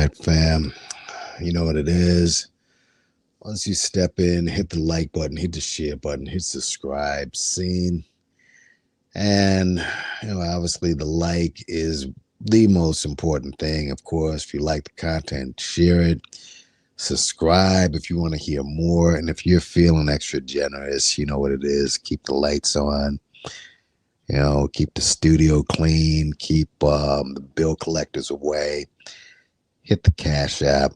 right, fam. You know what it is. Once you step in, hit the like button, hit the share button, hit subscribe, scene. And, obviously the like is the most important thing. Of course, if you like the content, share it. Subscribe if you want to hear more. And if you're feeling extra generous, you know what it is. Keep the lights on. Keep the studio clean. Keep the bill collectors away. Hit the Cash App.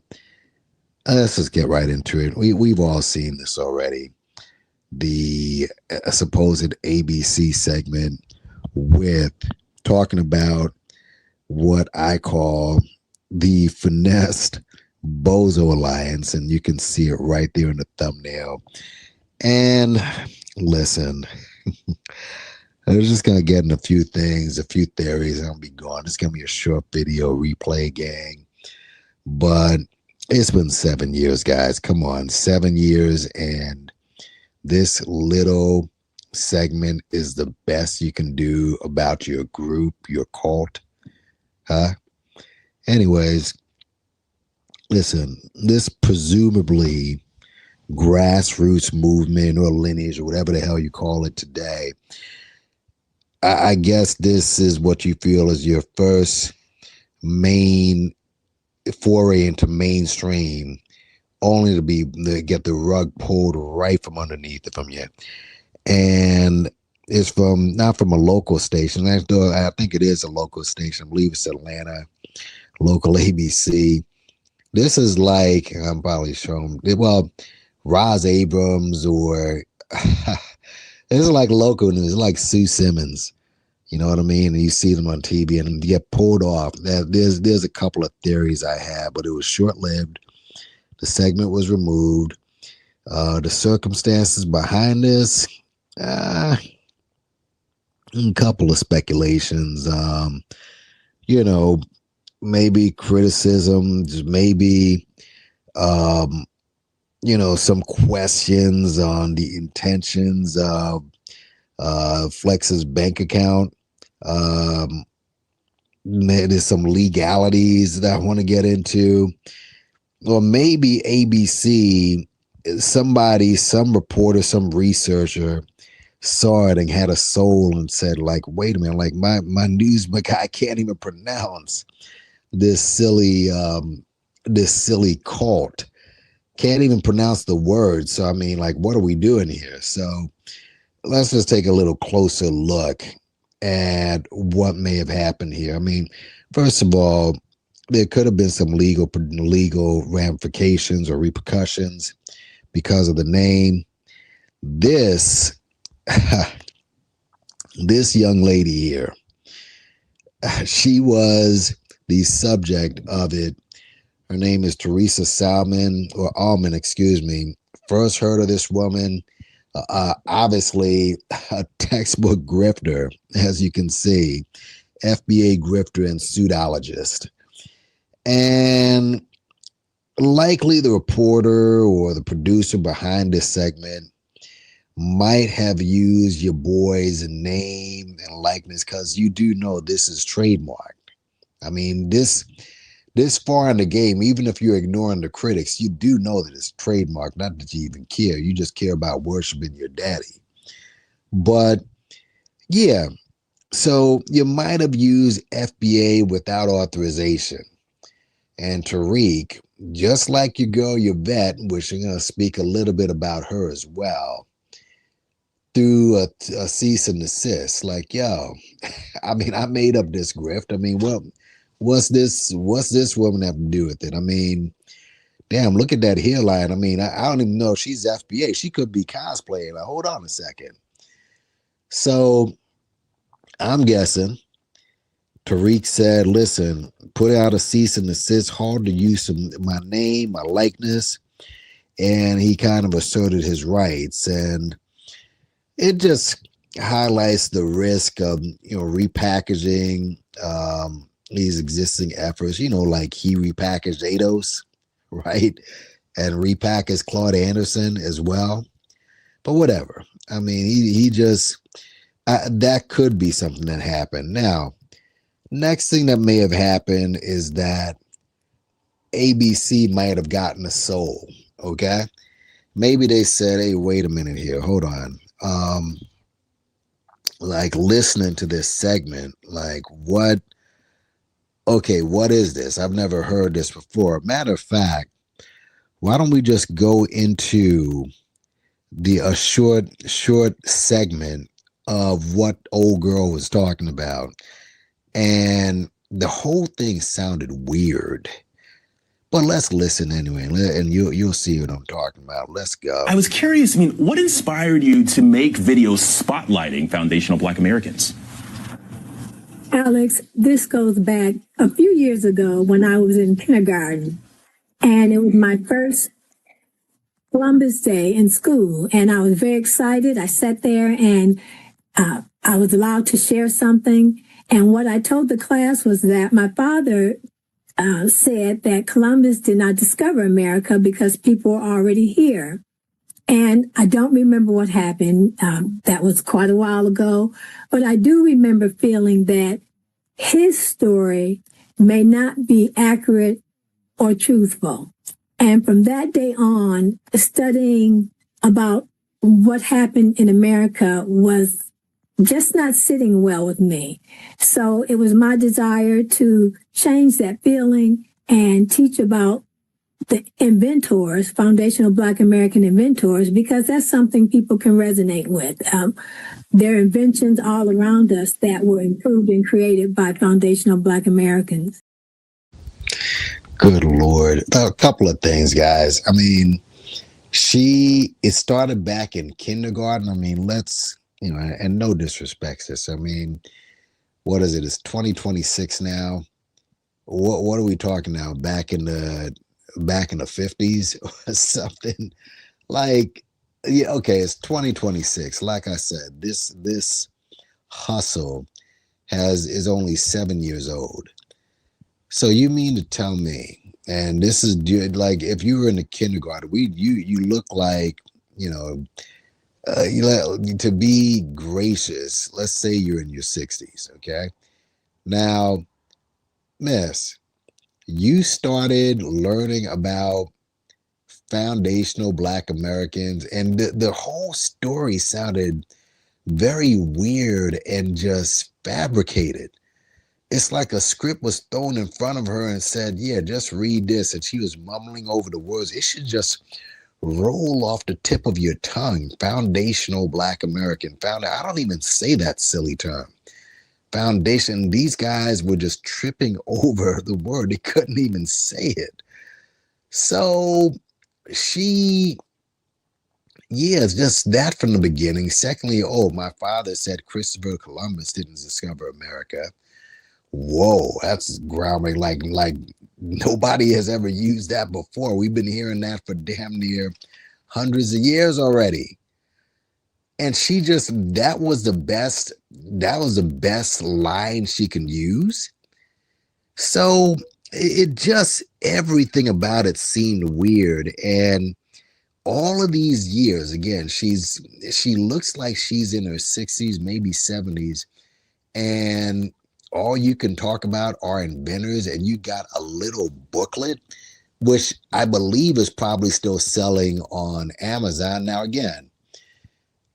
Let's just get right into it. We've all seen this already. The supposed ABC segment with talking about what I call the finessed Bozo Alliance, and you can see it right there in the thumbnail. And listen, I'm just gonna get in a few things, a few theories, and I'll be gone. It's gonna be a short video replay, gang. But it's been 7 years, guys. Come on, 7 years, and this little segment is the best you can do about your group, your cult, huh? Anyways, listen, this presumably grassroots movement or lineage or whatever the hell you call it today, I guess this is what you feel is your first main foray into mainstream, only to get the rug pulled right from underneath it from you. And it's not from a local station. I think it is a local station. I believe it's Atlanta, local ABC. This is like, I'm probably showing, well, Roz Abrams or this is like local news, like Sue Simmons. You know what I mean? And you see them on TV and you get pulled off. There's a couple of theories I have, but it was short-lived. The segment was removed. The circumstances behind this, a couple of speculations. Maybe criticisms, maybe, some questions on the intentions of Flex's bank account. There's some legalities that I want to get into. Or maybe ABC, some reporter, some researcher saw it and had a soul and said, like, wait a minute, like my news guy can't even pronounce this silly cult. Can't even pronounce the word. So I mean, like, what are we doing here? So let's just take a little closer look at what may have happened here. I mean, first of all, there could have been some legal ramifications or repercussions because of the name. This young lady here, she was the subject of it. Her name is Teresa Almond, excuse me. First heard of this woman, obviously a textbook grifter, as you can see, FBA grifter and pseudologist. And likely the reporter or the producer behind this segment might have used your boy's name and likeness, because you do know this is trademarked. I mean, this far in the game, even if you're ignoring the critics, you do know that it's trademarked. Not that you even care. You just care about worshiping your daddy. But yeah, so you might have used FBA without authorization. And Tariq, just like your girl Yvette, which I'm going to speak a little bit about her as well, through a cease and desist. Like, yo, I mean, I made up this grift. I mean, what's this woman have to do with it? I mean, damn, look at that hairline. I mean, I don't even know if she's FBA. She could be cosplaying. Like, hold on a second. So I'm guessing Tariq said, listen, put out a cease and desist, hard to use my name, my likeness. And he kind of asserted his rights. And it just highlights the risk of, repackaging these existing efforts, like he repackaged Ados, right? And repackaged Claude Anderson as well. But whatever. I mean, he just, that could be something that happened. Now, next thing that may have happened is that ABC might have gotten a soul. Okay. Maybe they said, hey, wait a minute here. Hold on. Like listening to this segment, like what? Okay, what is this? I've never heard this before. Matter of fact, why don't we just go into the a short segment of what old girl was talking about, and the whole thing sounded weird. But let's listen anyway, and you'll see what I'm talking about. Let's go. I was curious. I mean, what inspired you to make videos spotlighting foundational Black Americans? Alex, this goes back a few years ago when I was in kindergarten, and it was my first Columbus Day in school, and I was very excited. I sat there and I was allowed to share something. And what I told the class was that my father said that Columbus did not discover America because people were already here. And I don't remember what happened. That was quite a while ago. But I do remember feeling that his story may not be accurate or truthful. And from that day on, studying about what happened in America was just not sitting well with me. So it was my desire to change that feeling and teach about the inventors, foundational Black American inventors, because that's something people can resonate with. There are inventions all around us that were improved and created by foundational Black Americans. Good Lord. A couple of things, guys. I mean, it started back in kindergarten. I mean, and no disrespect, sis. I mean, what is it? It's 2026 now. What are we talking now? Back in the 50s or something? Like, yeah, okay, it's 2026. Like I said, this hustle is only 7 years old. So you mean to tell me, and this is like if you were in the kindergarten, you look like, to be gracious, let's say you're in your 60s, okay? Now, miss, you started learning about foundational Black Americans, and the whole story sounded very weird and just fabricated. It's like a script was thrown in front of her and said, yeah, just read this. And she was mumbling over the words. It should just roll off the tip of your tongue. Foundational Black American. I don't even say that silly term. Foundation. These guys were just tripping over the word. They couldn't even say it. So it's just that from the beginning. Secondly, my father said Christopher Columbus didn't discover America. Whoa, that's groundbreaking. Like nobody has ever used that before. We've been hearing that for damn near hundreds of years already. And that was the best line she can use. So it just, everything about it seemed weird. And all of these years, again, she looks like she's in her 60s, maybe 70s. And all you can talk about are inventors, and you got a little booklet, which I believe is probably still selling on Amazon. Now, again,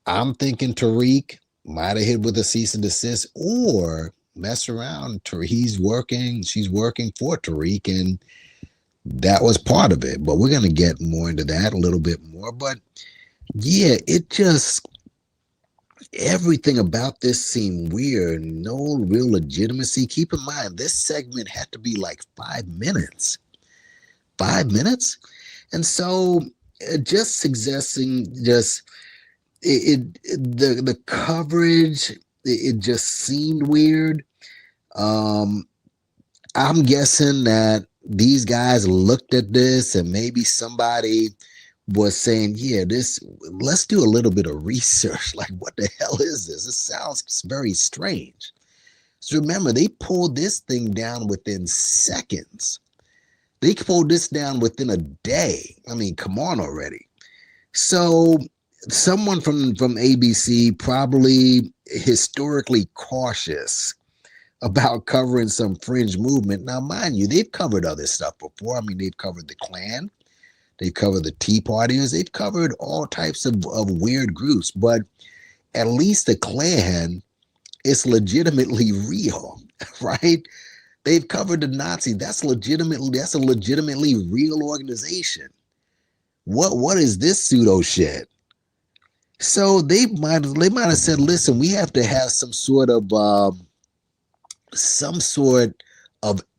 I'm thinking Tariq might have hit with a cease and desist, or mess around. She's working for Tariq, and that was part of it. But we're going to get more into that a little bit more. But yeah, everything about this seemed weird. No real legitimacy. Keep in mind, this segment had to be like 5 minutes. 5 minutes? And so just suggesting the coverage, it just seemed weird. I'm guessing that these guys looked at this and maybe somebody was saying, let's do a little bit of research. Like, what the hell is this? It sounds very strange. So remember, they pulled this thing down within seconds. They pulled this down within a day. I mean, come on already. So someone from ABC, probably historically cautious about covering some fringe movement. Now, mind you, they've covered other stuff before. I mean, they've covered the Klan, they've covered the Tea Partiers, they've covered all types of weird groups, but at least the Klan is legitimately real, right? They've covered the Nazis. That's a legitimately real organization. What is this pseudo shit? So they might have said, listen, we have to have some sort of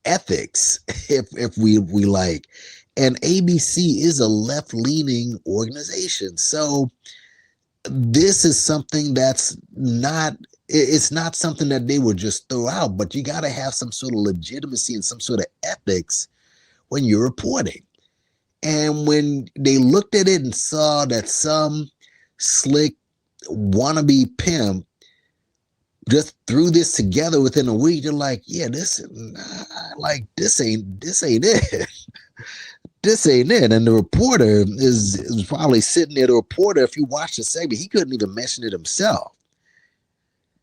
ethics if we like. And ABC is a left-leaning organization. So this is something that's not, it's not something that they would just throw out, but you got to have some sort of legitimacy and some sort of ethics when you're reporting. And when they looked at it and saw that some slick wannabe pimp just threw this together within a week, you're like, yeah, this ain't it. This ain't it. And the reporter is probably sitting there. The reporter, if you watch the segment, he couldn't even mention it himself.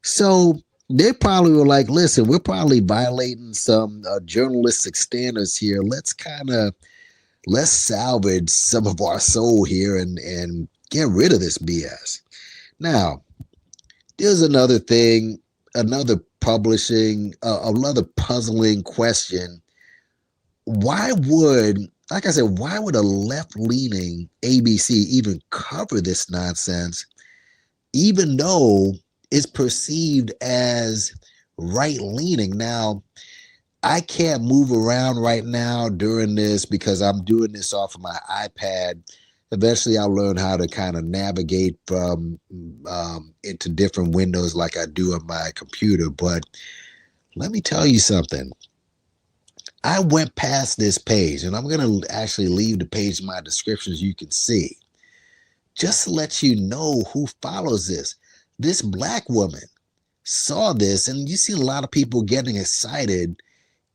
So they probably were like, listen, we're probably violating some journalistic standards here. Let's salvage some of our soul here and get rid of this BS. Now, there's another thing, another puzzling question. Why would a left-leaning ABC even cover this nonsense, even though it's perceived as right-leaning? Now, I can't move around right now during this because I'm doing this off of my iPad. Eventually, I'll learn how to kind of navigate from into different windows like I do on my computer. But let me tell you something. I went past this page, and I'm going to actually leave the page in my description so you can see. Just to let you know who follows this. This black woman saw this, and you see a lot of people getting excited,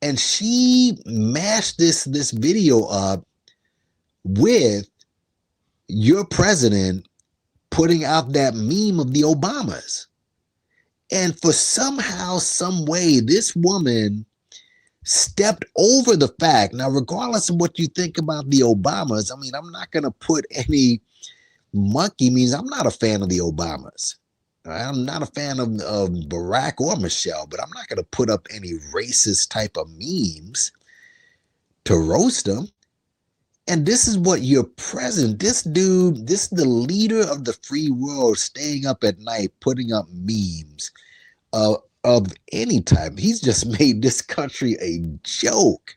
and she mashed this video up with your president putting out that meme of the Obamas. And for somehow, some way, this woman stepped over the fact. Now, regardless of what you think about the Obamas, I mean, I'm not going to put any monkey means. I'm not a fan of the Obamas. I'm not a fan of Barack or Michelle, but I'm not going to put up any racist type of memes to roast them. And this is what your president, this dude, this is the leader of the free world, staying up at night, putting up memes of any type. He's just made this country a joke.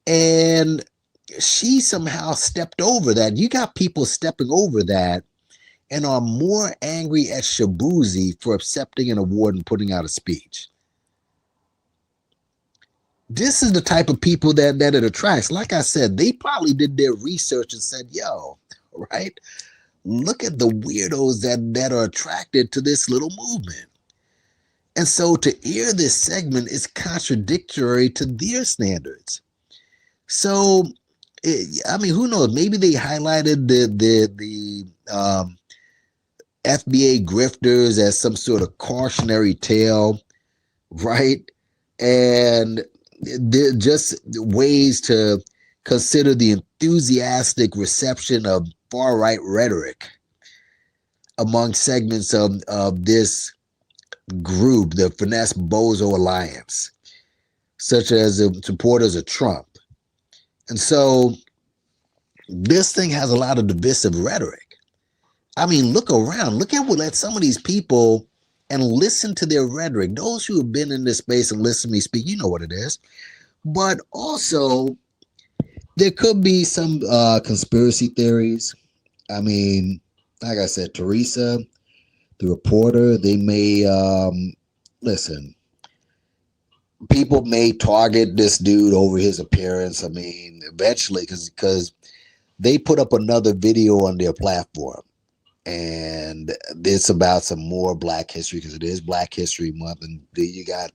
And she somehow stepped over that. You got people stepping over that and are more angry at Shabuzi for accepting an award and putting out a speech. This is the type of people that it attracts. Like I said, they probably did their research and said, yo, right? Look at the weirdos that are attracted to this little movement. And so to air this segment is contradictory to their standards. So, I mean, who knows? Maybe they highlighted the FBA grifters as some sort of cautionary tale, right? And they're just ways to consider the enthusiastic reception of far-right rhetoric among segments of this group, the Finesse Bozo Alliance, such as the supporters of Trump. And so this thing has a lot of divisive rhetoric. I mean, look around. Look at some of these people and listen to their rhetoric. Those who have been in this space and listen to me speak, you know what it is. But also, there could be some conspiracy theories. I mean, like I said, Teresa, the reporter, they may, listen, people may target this dude over his appearance. I mean, eventually, because they put up another video on their platform. And it's about some more Black history because it is Black History Month, and then you got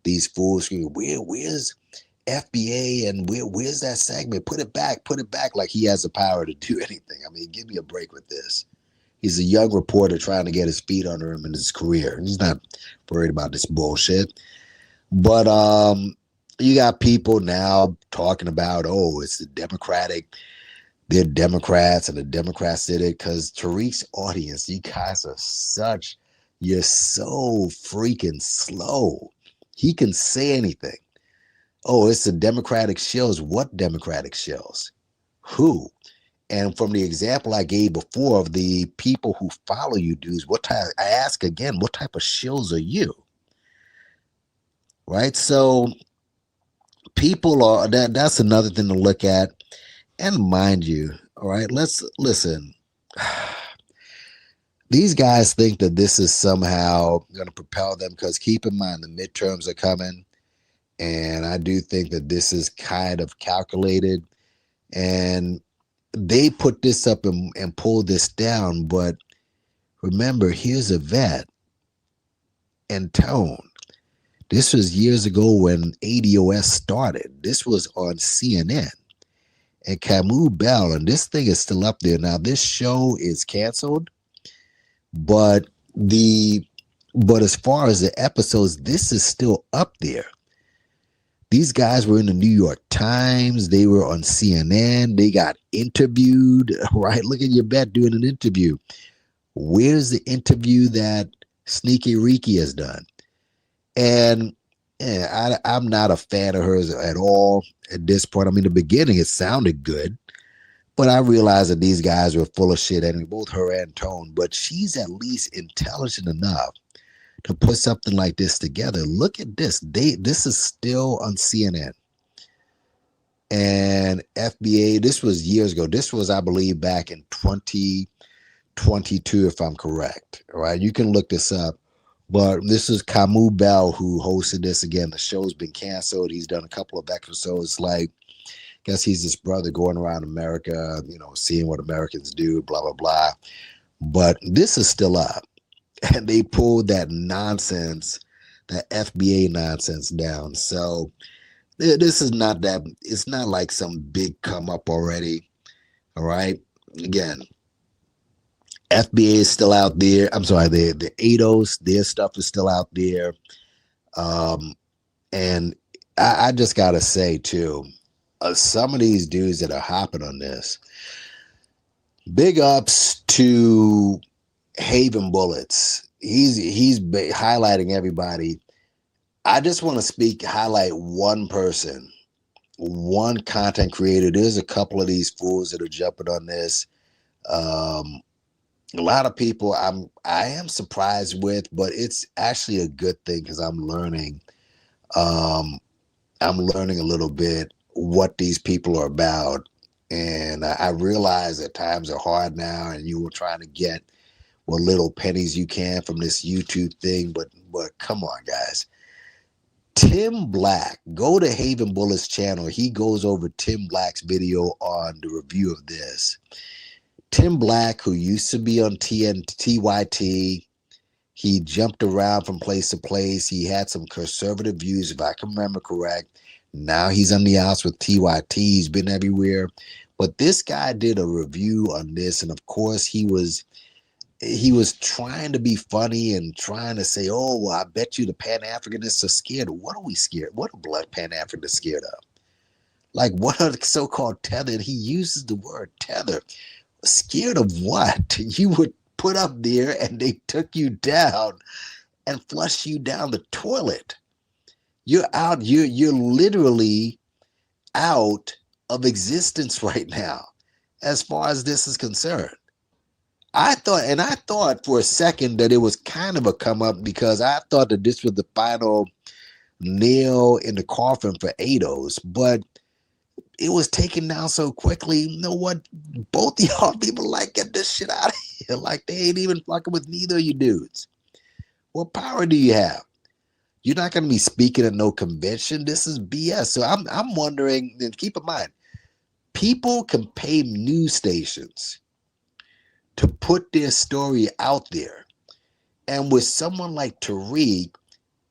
these fools screaming, where's FBA and where's that segment? Put it back, like he has the power to do anything. I mean, give me a break with this. He's a young reporter trying to get his feet under him in his career. He's not worried about this bullshit. But you got people now talking about, oh, it's the Democratic, they're Democrats and the Democrats did it, because Tariq's audience, you guys are you're so freaking slow. He can say anything. Oh, it's the Democratic shills. What Democratic shills? Who? And from the example I gave before of the people who follow you dudes, I ask again, what type of shills are you? Right? So people are that's another thing to look at. And mind you, all right, let's listen. These guys think that this is somehow going to propel them, because keep in mind the midterms are coming. And I do think that this is kind of calculated. And they put this up and pulled this down. But remember, here's a vet and Tone. This was years ago when ADOS started. This was on CNN. And Camus Bell, and this thing is still up there. Now, this show is canceled, but as far as the episodes, this is still up there. These guys were in the New York Times. They were on CNN. They got interviewed, right? Look at your vet doing an interview. Where's the interview that Sneaky Reeky has done? And I'm not a fan of hers at all at this point. I mean, the beginning, it sounded good, but I realized that these guys were full of shit, and both her and Tone, but she's at least intelligent enough to put something like this together. Look at this. This is still on CNN. And FBA, this was years ago. This was, I believe, back in 2022, if I'm correct. All right. You can look this up. But this is Camus Bell who hosted this again. The show's been canceled. He's done a couple of episodes. Like, I guess he's this brother going around America, seeing what Americans do, blah, blah, blah. But this is still up. And they pulled that nonsense, that FBA nonsense down. So this is not that, it's not like some big come up already. All right. Again, FBA is still out there. I'm sorry, the ADOS, their stuff is still out there. And I just got to say, too, some of these dudes that are hopping on this, big ups to Haven Bullets. He's highlighting everybody. I just want to highlight one person, one content creator. There's a couple of these fools that are jumping on this. A lot of people I am surprised with, but it's actually a good thing, because I'm learning a little bit what these people are about. And I realize that times are hard now, and you were trying to get what little pennies you can from this YouTube thing, but come on, guys. Tim Black, go to Haven Bullet's channel. He goes over Tim Black's video on the review of this. Tim Black, who used to be on TYT, he jumped around from place to place. He had some conservative views, if I can remember correct. Now he's on the outs with TYT. He's been everywhere. But this guy did a review on this, and of course he was trying to be funny and trying to say, oh, well, I bet you the Pan-Africanists are scared. What are we scared? What are Black Pan-Africanists scared of? Like, what are the so-called tethered? He uses the word tether. Scared of what? You were put up there and they took you down and flushed you down the toilet. You're out. You're literally out of existence right now, as far as this is concerned. I thought for a second that it was kind of a come up, because I thought that this was the final nail in the coffin for ADOS, but it was taken down so quickly. You know what? Both of y'all people get this shit out of here. Like, they ain't even fucking with neither of you dudes. What power do you have? You're not going to be speaking at no convention. This is BS. So I'm wondering, and keep in mind, people can pay news stations to put their story out there. And with someone like Tariq,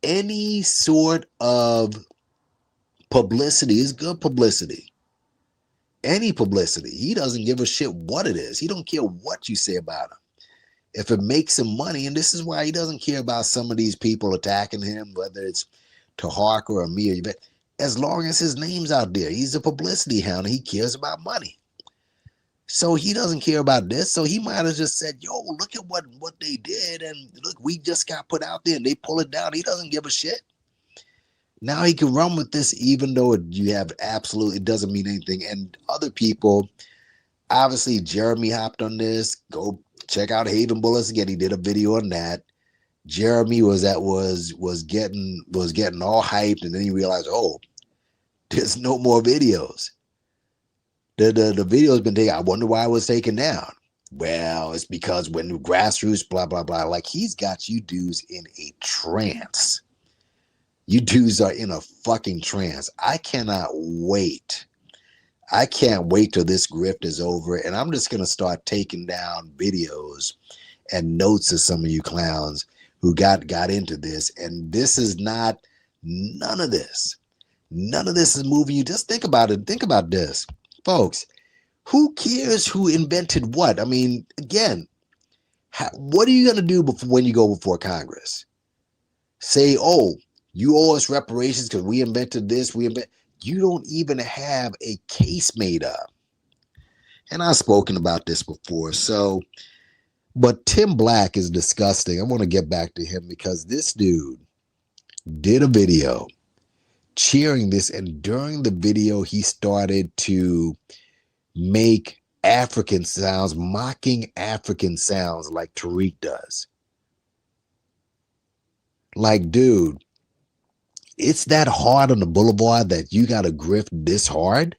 any sort of publicity is good publicity. Any publicity. He doesn't give a shit what it is. He don't care what you say about him. If it makes him money, and this is why he doesn't care about some of these people attacking him, whether it's to Harker or me or you, as long as his name's out there. He's a publicity hound. He cares about money. So he doesn't care about this. So he might have just said, yo, look at what they did. And look, we just got put out there and they pull it down. He doesn't give a shit. Now he can run with this, even though you have absolutely, it doesn't mean anything. And other people, obviously Jeremy hopped on this. Go check out Haven Bullets again. He did a video on that. Jeremy was getting all hyped, and then he realized, oh, there's no more videos. The video has been taken. I wonder why it was taken down. Well, it's because when the grassroots, blah, blah, blah. Like, he's got you dudes in a trance. You dudes are in a fucking trance. I cannot wait. I can't wait till this grift is over. And I'm just going to start taking down videos and notes of some of you clowns who got into this. And this is not, none of this is moving you. Just think about it. Think about this. Folks, who cares who invented what? I mean, again, what are you going to do when you go before Congress? Say, oh, you owe us reparations because we invented this. You don't even have a case made up. And I've spoken about this before. So, but Tim Black is disgusting. I want to get back to him because this dude did a video cheering this, and during the video he started to make African sounds, mocking African sounds like Tariq does. Like, dude, it's that hard on the boulevard that you got to grift this hard?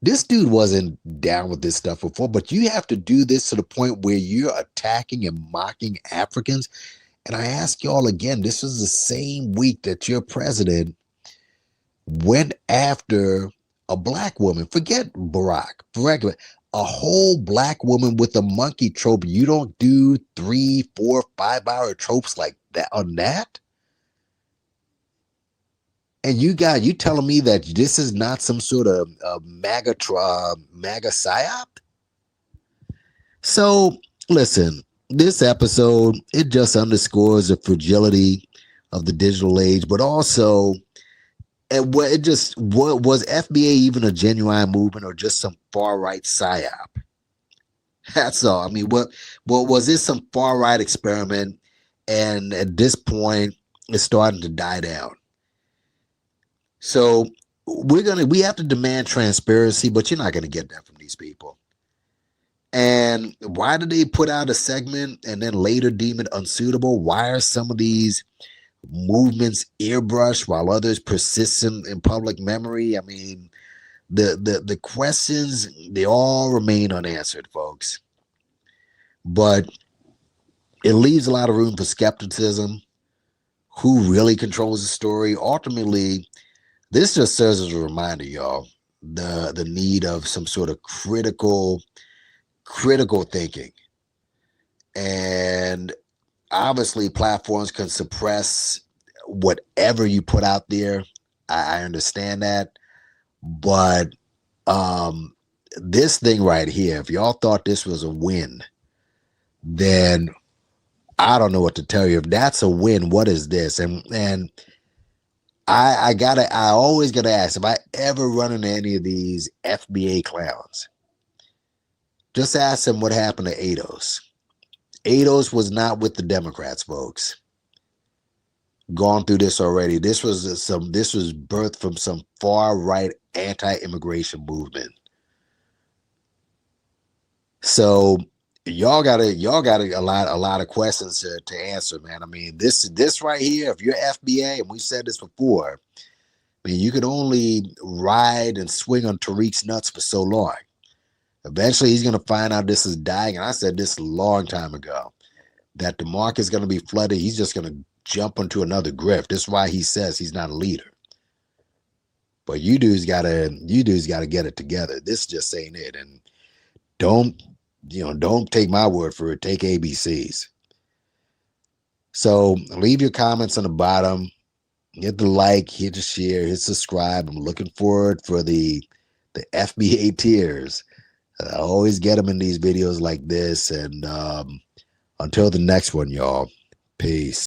This dude wasn't down with this stuff before, but you have to do this to the point where you're attacking and mocking Africans. And I ask y'all again, this was the same week that your president went after a black woman. Forget Barack. A whole black woman with a monkey trope. You don't do 3, 4, 5 hour tropes like that on that? And you telling me that this is not some sort of MAGA psyop? So listen, this episode, it just underscores the fragility of the digital age, but also was FBA even a genuine movement or just some far right psyop? That's all. I mean, what was this some far right experiment? And at this point, it's starting to die down. So we have to demand transparency, but you're not going to get that from these people. And why did they put out a segment and then later deem it unsuitable? Why are some of these movements airbrushed while others persist in public memory? I mean, the questions, they all remain unanswered, folks. But it leaves a lot of room for skepticism. Who really controls the story? Ultimately, this just serves as a reminder, y'all, the need of some sort of critical thinking. And obviously platforms can suppress whatever you put out there. I understand that. But this thing right here, if y'all thought this was a win, then I don't know what to tell you. If that's a win, what is this? And I always gotta ask, if I ever run into any of these FBA clowns, just ask them what happened to Ados. Ados was not with the Democrats, folks. Gone through this already. This was birthed from some far right anti-immigration movement. So y'all got a lot of questions to answer, man. I mean, this right here, if you're FBA, and we said this before, I mean, you could only ride and swing on Tariq's nuts for so long. Eventually, he's going to find out this is dying. And I said this a long time ago, that the market's going to be flooded. He's just going to jump into another grift. That's why he says he's not a leader. But you dudes got to get it together. This just ain't it. And don't take my word for it. Take ABC's. So leave your comments on the bottom. Hit the like, hit the share, hit subscribe. I'm looking forward for the FBA tiers. I always get them in these videos like this. And until the next one, y'all, peace.